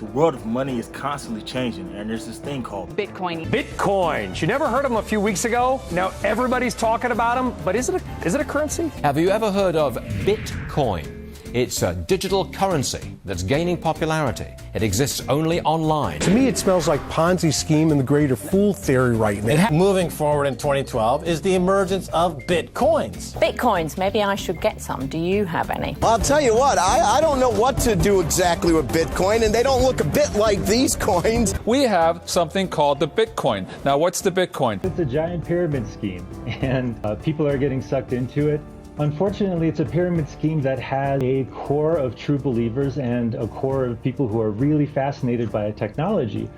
The world of money is constantly changing, and there's this thing called Bitcoin. Bitcoins. You never heard of them a few weeks ago? Now everybody's talking about them, but is it a currency? Have you ever heard of Bitcoin? It's a digital currency that's gaining popularity. It exists only online. To me, it smells like Ponzi scheme and the greater fool theory right now. Moving forward in 2012 is the emergence of Bitcoins. Bitcoins, maybe I should get some. Do you have any? I'll tell you what, I don't know what to do exactly with Bitcoin, and they don't look a bit like these coins. We have something called the Bitcoin. Now, what's the Bitcoin? It's a giant pyramid scheme, and people are getting sucked into it. Unfortunately, it's a pyramid scheme that has a core of true believers and a core of people who are really fascinated by technology.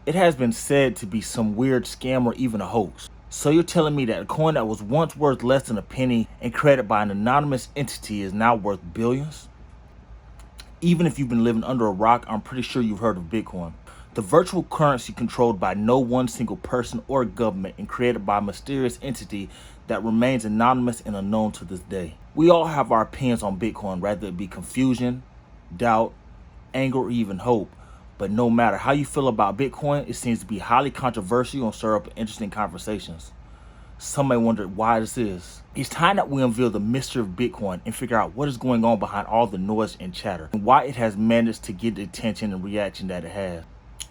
It has been said to be some weird scam or even a hoax. So you're telling me that a coin that was once worth less than a penny and created by an anonymous entity is now worth billions? Even if you've been living under a rock, I'm pretty sure you've heard of Bitcoin. The virtual currency controlled by no one single person or government and created by a mysterious entity that remains anonymous and unknown to this day. We all have our opinions on Bitcoin, whether it be confusion, doubt, anger, or even hope. But no matter how you feel about Bitcoin, it seems to be highly controversial and stir up interesting conversations. Some may wonder why this is. It's time that we unveil the mystery of Bitcoin and figure out what is going on behind all the noise and chatter and why it has managed to get the attention and reaction that it has.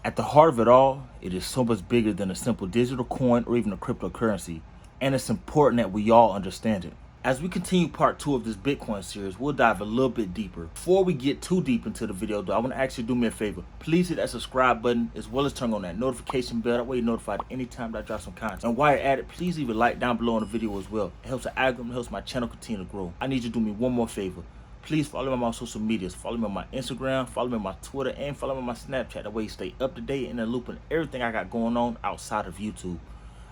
At the heart of it all, it is so much bigger than a simple digital coin or even a cryptocurrency, and it's important that we all understand it. As we continue part 2 of this Bitcoin series, we'll dive a little bit deeper. Before we get too deep into the video though, I want to ask you to do me a favor. Please hit that subscribe button as well as turn on that notification bell. That way you're notified anytime that I drop some content. And while you're at it, please leave a like down below on the video as well. It helps the algorithm, it helps my channel continue to grow. I need you to do me one more favor. Please follow me on my social medias. Follow me on my Instagram, follow me on my Twitter, and follow me on my Snapchat. That way you stay up to date and in the loop on everything I got going on outside of YouTube.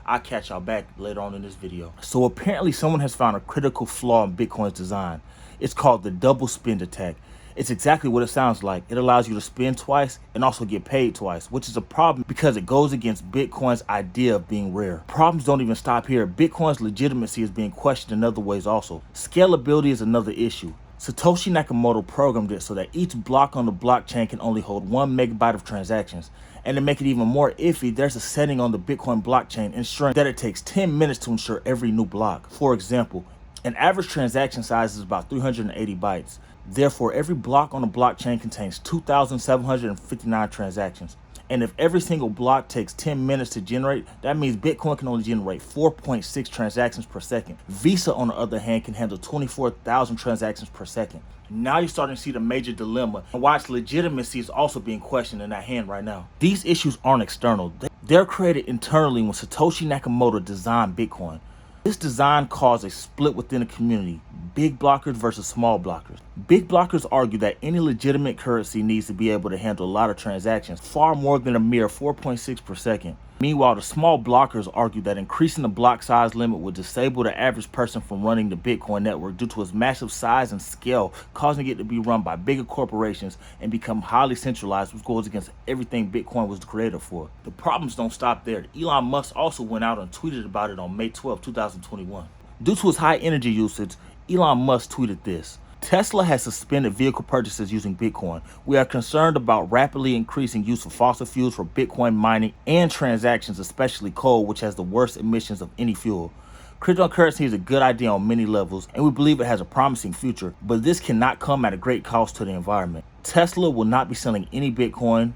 I'll catch y'all back later on in this video. So apparently someone has found a critical flaw in Bitcoin's design. It's called the double spend attack. It's exactly what it sounds like. It allows you to spend twice and also get paid twice, which is a problem because it goes against Bitcoin's idea of being rare. Problems don't even stop here. Bitcoin's legitimacy is being questioned in other ways also. Scalability is another issue. Satoshi Nakamoto programmed it so that each block on the blockchain can only hold 1 megabyte of transactions. And to make it even more iffy, there's a setting on the Bitcoin blockchain ensuring that it takes 10 minutes to ensure every new block. For example, an average transaction size is about 380 bytes. Therefore, every block on the blockchain contains 2,759 transactions. And if every single block takes 10 minutes to generate, that means Bitcoin can only generate 4.6 transactions per second. Visa, on the other hand, can handle 24,000 transactions per second. Now you're starting to see the major dilemma and why its legitimacy is also being questioned in that hand right now. These issues aren't external. They're created internally when Satoshi Nakamoto designed Bitcoin. This design caused a split within the community, big blockers versus small blockers. Big blockers argue that any legitimate currency needs to be able to handle a lot of transactions, far more than a mere 4.6 per second. Meanwhile, the small blockers argue that increasing the block size limit would disable the average person from running the Bitcoin network due to its massive size and scale, causing it to be run by bigger corporations and become highly centralized, which goes against everything Bitcoin was created for. The problems don't stop there. Elon Musk also went out and tweeted about it on May 12, 2021. Due to his high energy usage, Elon Musk tweeted this: Tesla has suspended vehicle purchases using Bitcoin. We are concerned about rapidly increasing use of fossil fuels for Bitcoin mining and transactions, especially coal, which has the worst emissions of any fuel. Cryptocurrency is a good idea on many levels, and we believe it has a promising future, but this cannot come at a great cost to the environment. Tesla will not be selling any Bitcoin,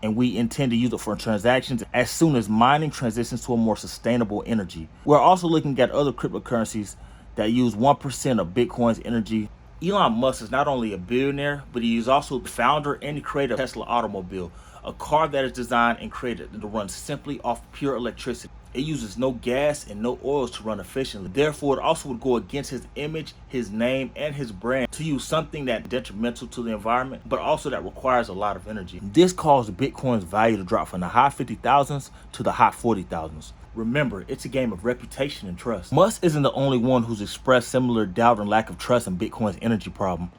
and we intend to use it for transactions as soon as mining transitions to a more sustainable energy. We're also looking at other cryptocurrencies that use 1% of Bitcoin's energy. Elon Musk is not only a billionaire, but he is also the founder and the creator of Tesla automobile, a car that is designed and created to run simply off pure electricity. It uses no gas and no oils to run efficiently. Therefore, it also would go against his image, his name, and his brand to use something that's detrimental to the environment, but also that requires a lot of energy. This caused Bitcoin's value to drop from the high 50,000s to the high 40,000s. Remember, it's a game of reputation and trust. Musk isn't the only one who's expressed similar doubt and lack of trust in Bitcoin's energy problem.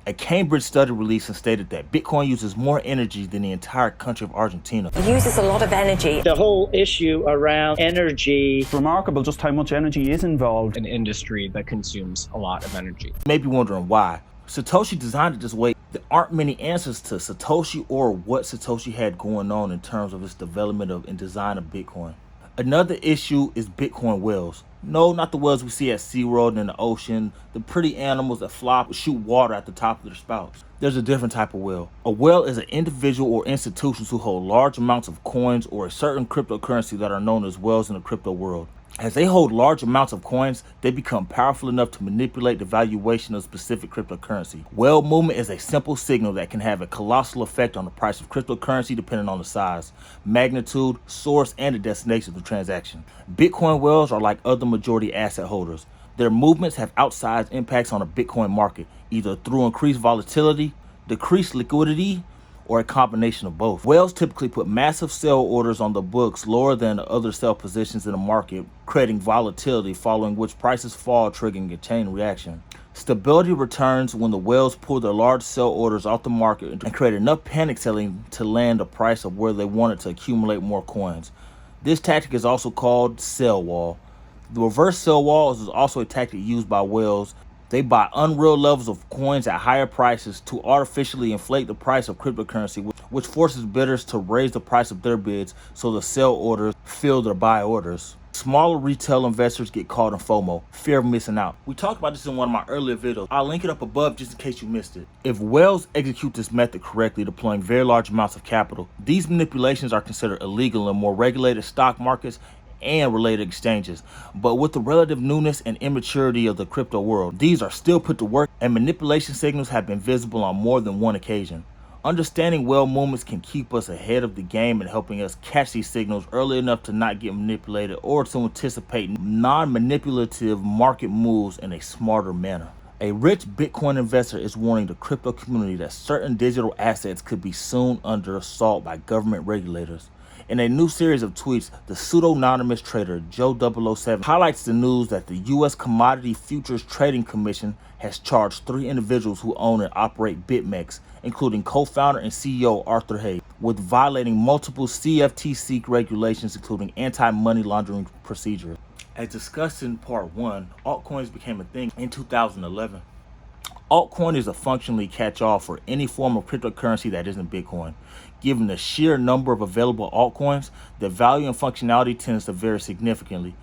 A Cambridge study released and stated that Bitcoin uses more energy than the entire country of Argentina. It uses a lot of energy. The whole issue around energy. It's remarkable just how much energy is involved. An industry that consumes a lot of energy. You may be wondering why. Satoshi designed it this way. There aren't many answers to Satoshi or what Satoshi had going on in terms of its development of and design of Bitcoin. Another issue is Bitcoin whales. No, not the whales we see at SeaWorld and in the ocean, the pretty animals that flop or shoot water at the top of their spouts. There's a different type of whale. A whale is an individual or institutions who hold large amounts of coins or a certain cryptocurrency that are known as whales in the crypto world. As they hold large amounts of coins, they become powerful enough to manipulate the valuation of specific cryptocurrency. Whale movement is a simple signal that can have a colossal effect on the price of cryptocurrency depending on the size, magnitude, source, and the destination of the transaction. Bitcoin whales are like other majority asset holders. Their movements have outsized impacts on the Bitcoin market, either through increased volatility, decreased liquidity, or a combination of both. Whales typically put massive sell orders on the books lower than the other sell positions in the market, creating volatility, following which prices fall, triggering a chain reaction. Stability returns when the whales pull their large sell orders off the market and create enough panic selling to land a price of where they want it to accumulate more coins. This tactic is also called sell wall. The reverse sell wall is also a tactic used by whales. They buy unreal levels of coins at higher prices to artificially inflate the price of cryptocurrency, which forces bidders to raise the price of their bids so the sell orders fill their buy orders. Smaller retail investors get caught in FOMO, fear of missing out. We talked about this in one of my earlier videos. I'll link it up above just in case you missed it. If whales execute this method correctly, deploying very large amounts of capital, these manipulations are considered illegal in more regulated stock markets and related exchanges. But with the relative newness and immaturity of the crypto world, these are still put to work, and manipulation signals have been visible on more than one occasion. Understanding whale movements can keep us ahead of the game and helping us catch these signals early enough to not get manipulated or to anticipate non-manipulative market moves in a smarter manner. A rich Bitcoin investor is warning the crypto community that certain digital assets could be soon under assault by government regulators. In a new series of tweets, the pseudonymous trader Joe007 highlights the news that the U.S. Commodity Futures Trading Commission has charged 3 individuals who own and operate BitMEX, including co-founder and CEO Arthur Hayes, with violating multiple CFTC regulations, including anti-money laundering procedures. As discussed in part 1, altcoins became a thing in 2011. Altcoin is a functionally catch-all for any form of cryptocurrency that isn't Bitcoin. Given the sheer number of available altcoins, the value and functionality tends to vary significantly.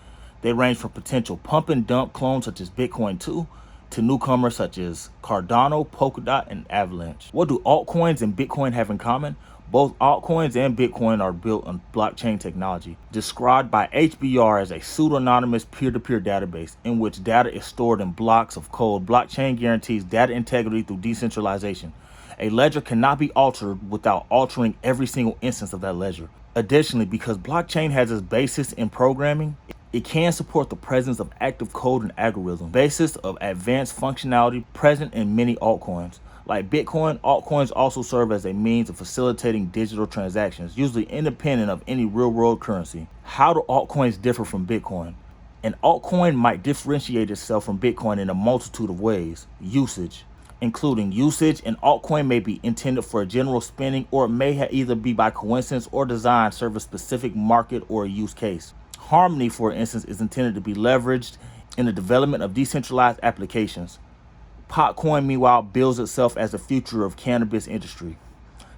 They range from potential pump and dump clones such as Bitcoin 2 to newcomers such as Cardano, Polkadot, and Avalanche. What do altcoins and Bitcoin have in common? Both altcoins and Bitcoin are built on blockchain technology, described by HBR as a pseudonymous peer-to-peer database in which data is stored in blocks of code. Blockchain guarantees data integrity through decentralization. A ledger cannot be altered without altering every single instance of that ledger. Additionally, because blockchain has its basis in programming, it can support the presence of active code and algorithm, basis of advanced functionality present in many altcoins. Like Bitcoin, altcoins also serve as a means of facilitating digital transactions, usually independent of any real-world currency. How do altcoins differ from Bitcoin? An altcoin might differentiate itself from Bitcoin in a multitude of ways. Usage. Including usage, an altcoin may be intended for a general spending, or it may either be by coincidence or design serve a specific market or a use case. Harmony, for instance, is intended to be leveraged in the development of decentralized applications. Potcoin, meanwhile, bills itself as the future of cannabis industry.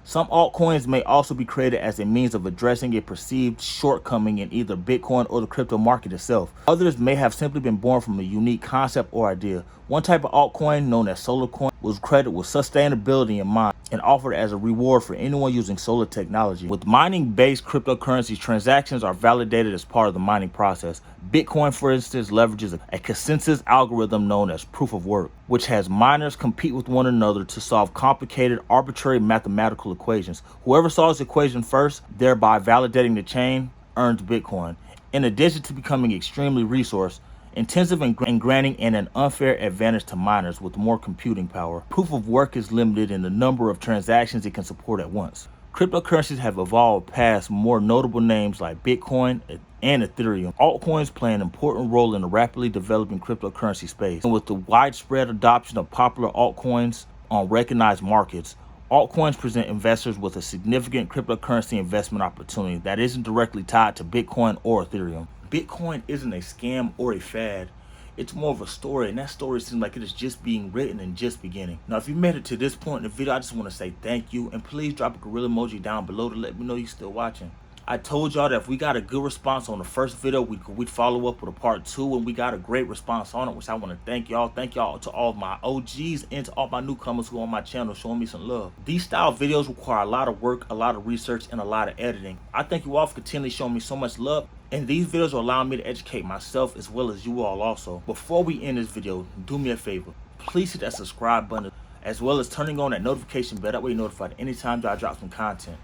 Some altcoins may also be created as a means of addressing a perceived shortcoming in either Bitcoin or the crypto market itself. Others may have simply been born from a unique concept or idea. One type of altcoin, known as solar coin, was credited with sustainability in mind and offered as a reward for anyone using solar technology. With mining-based cryptocurrencies, transactions are validated as part of the mining process. Bitcoin, for instance, leverages a consensus algorithm known as proof of work, which has miners compete with one another to solve complicated, arbitrary mathematical equations. Whoever solves the equation first, thereby validating the chain, earns Bitcoin. In addition to becoming extremely resource intensive and granting an unfair advantage to miners with more computing power. Proof of work is limited in the number of transactions it can support at once. Cryptocurrencies have evolved past more notable names like Bitcoin and Ethereum. Altcoins play an important role in the rapidly developing cryptocurrency space. And with the widespread adoption of popular altcoins on recognized markets, altcoins present investors with a significant cryptocurrency investment opportunity that isn't directly tied to Bitcoin or Ethereum. Bitcoin isn't a scam or a fad. It's more of a story, and that story seems like it is just being written and just beginning. Now, if you made it to this point in the video, I just want to say thank you, and please drop a gorilla emoji down below to let me know you're still watching. I told y'all that if we got a good response on the first video, we'd follow up with a part 2, and we got a great response on it, which I want to thank y'all. Thank y'all to all of my OGs and to all my newcomers who are on my channel showing me some love. These style videos require a lot of work, a lot of research, and a lot of editing. I thank you all for continually showing me so much love, and these videos are allowing me to educate myself as well as you all also. Before we end this video, do me a favor. Please hit that subscribe button as well as turning on that notification bell. That way you're notified anytime that I drop some content.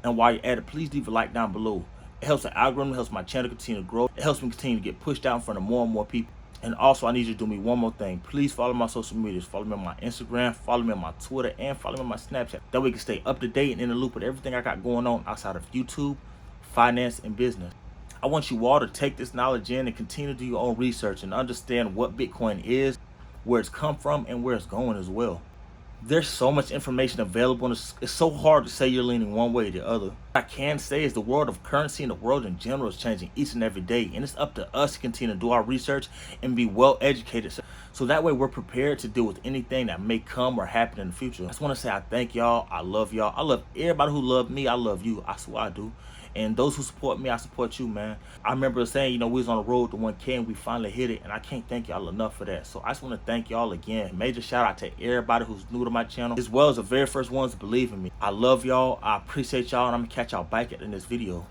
And while you're at it, please leave a like down below. It helps the algorithm, helps my channel continue to grow. It helps me continue to get pushed out in front of more and more people. And also, I need you to do me one more thing. Please follow my social medias. Follow me on my Instagram, follow me on my Twitter, and follow me on my Snapchat. That way you can stay up to date and in the loop with everything I got going on outside of YouTube, finance, and business. I want you all to take this knowledge in and continue to do your own research and understand what Bitcoin is, where it's come from, and where it's going as well. There's so much information available, and it's so hard to say you're leaning one way or the other. What I can say is the world of currency and the world in general is changing each and every day, and it's up to us to continue to do our research and be well educated, so that way we're prepared to deal with anything that may come or happen in the future. I just want to say I thank y'all. I love y'all. I love everybody who loved me. I love you. I swear I do. And those who support me, I support you, man. I remember saying, you know, we was on the road to 1K and we finally hit it, and I can't thank y'all enough for that. So I just want to thank y'all again. Major shout out to everybody who's new to my channel, as well as the very first ones to believe in me. I love y'all. I appreciate y'all, and I'm gonna catch y'all back in this video.